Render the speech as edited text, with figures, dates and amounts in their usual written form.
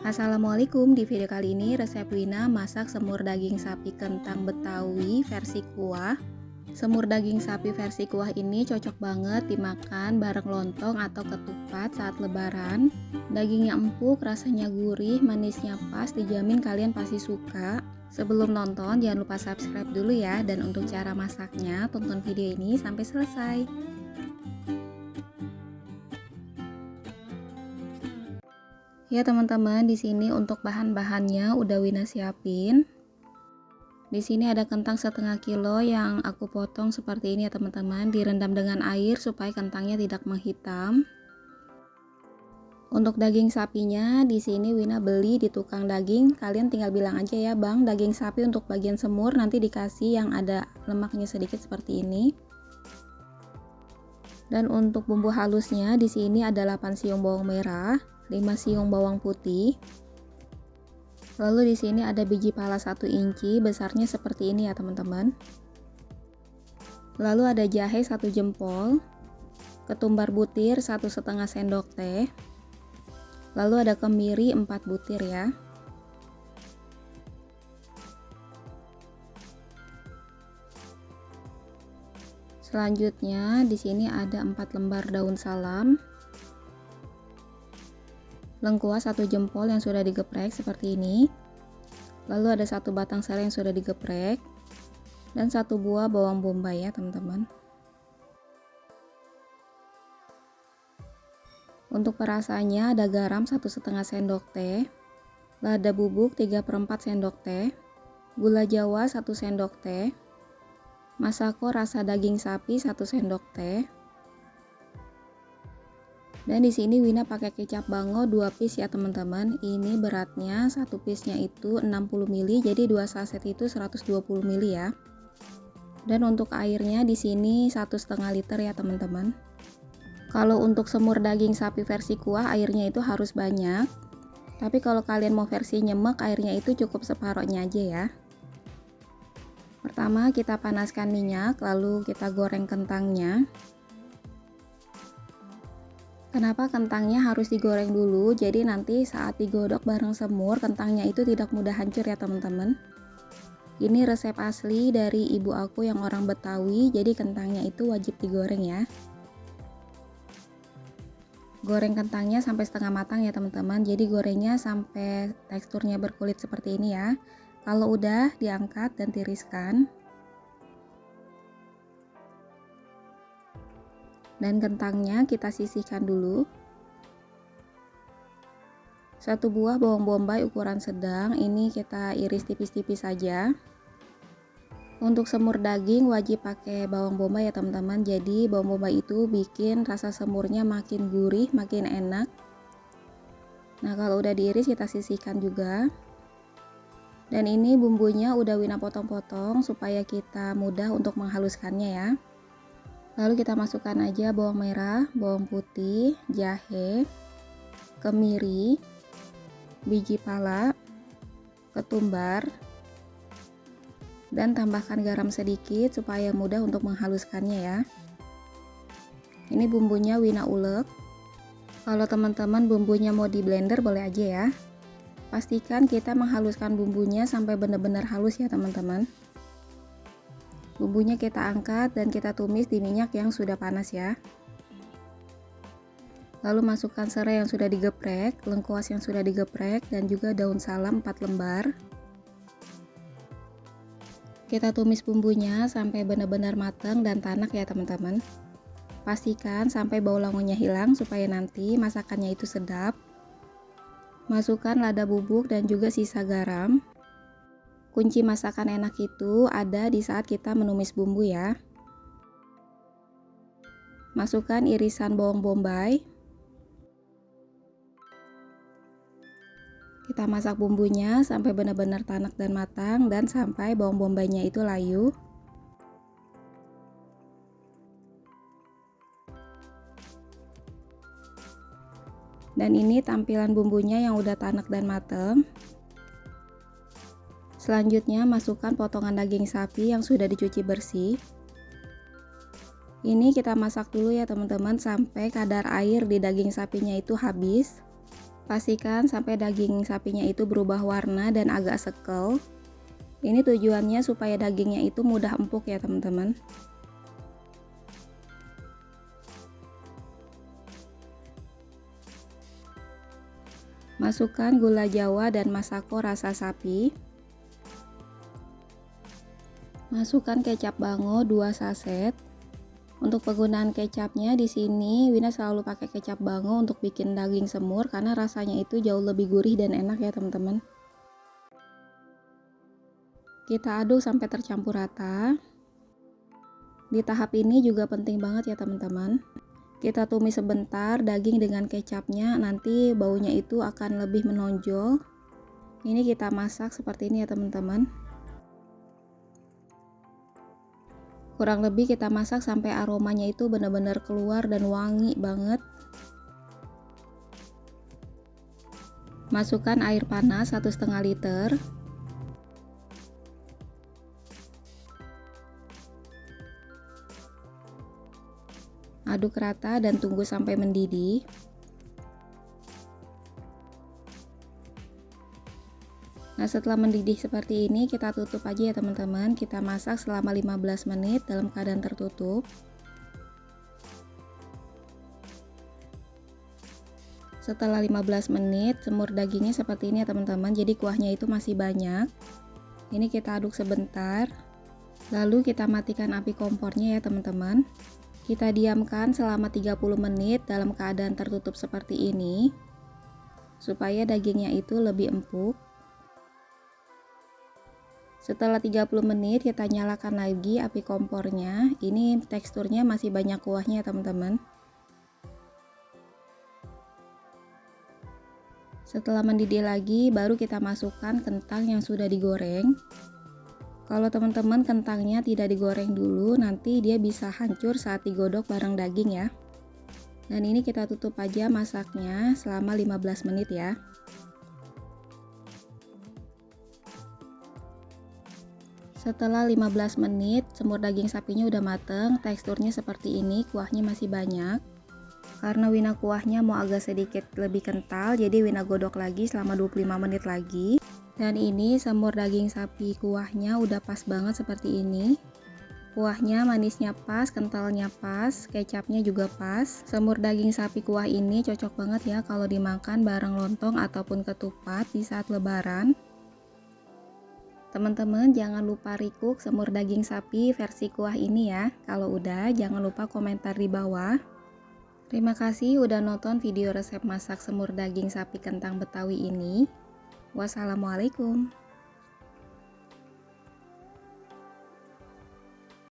Assalamualaikum, di video kali ini resep Wina masak semur daging sapi kentang Betawi versi kuah. Semur daging sapi versi kuah ini cocok banget dimakan bareng lontong atau ketupat saat lebaran. Dagingnya empuk, rasanya gurih, manisnya pas, dijamin kalian pasti suka. Sebelum nonton jangan lupa subscribe dulu ya, dan untuk cara masaknya tonton video ini sampai selesai. Ya teman-teman, di sini untuk bahan-bahannya udah Wina siapin. Di sini ada kentang setengah kilo yang aku potong seperti ini ya teman-teman, direndam dengan air supaya kentangnya tidak menghitam. Untuk daging sapinya di sini Wina beli di tukang daging. Kalian tinggal bilang aja ya, "Bang, daging sapi untuk bagian semur nanti dikasih yang ada lemaknya sedikit seperti ini." Dan untuk bumbu halusnya di sini ada 8 siung bawang merah, 5 siung bawang putih. Lalu di sini ada biji pala 1 inci, besarnya seperti ini ya teman-teman. Lalu ada jahe 1 jempol, ketumbar butir 1,5 sendok teh. Lalu ada kemiri 4 butir ya. Selanjutnya di sini ada 4 lembar daun salam. Lengkuas 1 jempol yang sudah digeprek seperti ini. Lalu ada 1 batang serai yang sudah digeprek dan 1 buah bawang bombay ya teman-teman. Untuk perasannya ada garam 1,5 sendok teh, lada bubuk 3/4 sendok teh, gula jawa 1 sendok teh, masako rasa daging sapi 1 sendok teh. Dan di sini Wina pakai kecap bango 2 piece ya teman-teman. Ini beratnya 1 piece-nya itu 60 ml, jadi 2 saset itu 120 ml ya. Dan untuk airnya di sini 1,5 liter ya teman-teman. Kalau untuk semur daging sapi versi kuah airnya itu harus banyak. Tapi kalau kalian mau versi nyemek airnya itu cukup separohnya aja ya. Pertama kita panaskan minyak, lalu kita goreng kentangnya. Kenapa kentangnya harus digoreng dulu? Jadi nanti saat digodok bareng semur, kentangnya itu tidak mudah hancur ya teman-teman. Ini resep asli dari ibu aku yang orang Betawi, jadi kentangnya itu wajib digoreng ya. Goreng kentangnya sampai setengah matang ya teman-teman. Jadi gorengnya sampai teksturnya berkulit seperti ini ya. Kalau udah diangkat dan tiriskan. Dan kentangnya kita sisihkan dulu. 1 buah bawang bombay ukuran sedang, ini kita iris tipis-tipis saja. Untuk semur daging wajib pakai bawang bombay ya teman-teman. Jadi bawang bombay itu bikin rasa semurnya makin gurih, makin enak. Nah kalau udah diiris kita sisihkan juga. Dan ini bumbunya udah Wina potong-potong supaya kita mudah untuk menghaluskannya ya. Lalu kita masukkan aja bawang merah, bawang putih, jahe, kemiri, biji pala, ketumbar, dan tambahkan garam sedikit supaya mudah untuk menghaluskannya ya. Ini bumbunya Wina ulek. Kalau teman-teman bumbunya mau di blender boleh aja ya. Pastikan kita menghaluskan bumbunya sampai benar-benar halus ya teman-teman. Bumbunya kita angkat dan kita tumis di minyak yang sudah panas ya. Lalu masukkan serai yang sudah digeprek, lengkuas yang sudah digeprek, dan juga daun salam 4 lembar. Kita tumis bumbunya sampai benar-benar matang dan tanak ya teman-teman. Pastikan sampai bau langonya hilang supaya nanti masakannya itu sedap. Masukkan lada bubuk dan juga sisa garam. Kunci masakan enak itu ada di saat kita menumis bumbu ya. Masukkan irisan bawang bombay. Kita masak bumbunya sampai benar-benar tanak dan matang dan sampai bawang bombaynya itu layu. Dan ini tampilan bumbunya yang udah tanak dan matang. Selanjutnya masukkan potongan daging sapi yang sudah dicuci bersih. Ini kita masak dulu ya teman-teman sampai kadar air di daging sapinya itu habis. Pastikan sampai daging sapinya itu berubah warna dan agak sekel. Ini tujuannya supaya dagingnya itu mudah empuk ya teman-teman. Masukkan gula jawa dan masako rasa sapi. Masukkan kecap bango 2 saset. Untuk penggunaan kecapnya di sini Wina selalu pakai kecap bango untuk bikin daging semur karena rasanya itu jauh lebih gurih dan enak ya teman-teman. Kita aduk sampai tercampur rata. Di tahap ini juga penting banget ya teman-teman. Kita tumis sebentar daging dengan kecapnya, nanti baunya itu akan lebih menonjol. Ini kita masak seperti ini ya teman-teman. Kurang lebih kita masak sampai aromanya itu benar-benar keluar dan wangi banget. Masukkan air panas 1,5 liter. Aduk rata dan tunggu sampai mendidih. Nah, setelah mendidih seperti ini kita tutup aja ya teman-teman. Kita masak selama 15 menit dalam keadaan tertutup. Setelah 15 menit semur dagingnya seperti ini ya teman-teman. Jadi kuahnya itu masih banyak. Ini kita aduk sebentar. Lalu kita matikan api kompornya ya teman-teman. Kita diamkan selama 30 menit dalam keadaan tertutup seperti ini supaya dagingnya itu lebih empuk. Setelah 30 menit kita nyalakan lagi api kompornya. Ini teksturnya masih banyak kuahnya ya teman-teman. Setelah mendidih lagi baru kita masukkan kentang yang sudah digoreng. Kalau teman-teman kentangnya tidak digoreng dulu, nanti dia bisa hancur saat digodok bareng daging ya. Dan ini kita tutup aja masaknya selama 15 menit ya. Setelah 15 menit, semur daging sapinya udah mateng, teksturnya seperti ini, kuahnya masih banyak. Karena Wina kuahnya mau agak sedikit lebih kental, jadi Wina godok lagi selama 25 menit lagi. Dan ini semur daging sapi kuahnya udah pas banget seperti ini. Kuahnya manisnya pas, kentalnya pas, kecapnya juga pas. Semur daging sapi kuah ini cocok banget ya kalau dimakan bareng lontong ataupun ketupat di saat lebaran. Teman-teman jangan lupa recook semur daging sapi versi kuah ini ya. Kalau udah jangan lupa komentar di bawah. Terima kasih udah nonton video resep masak semur daging sapi kentang Betawi ini. Wassalamualaikum.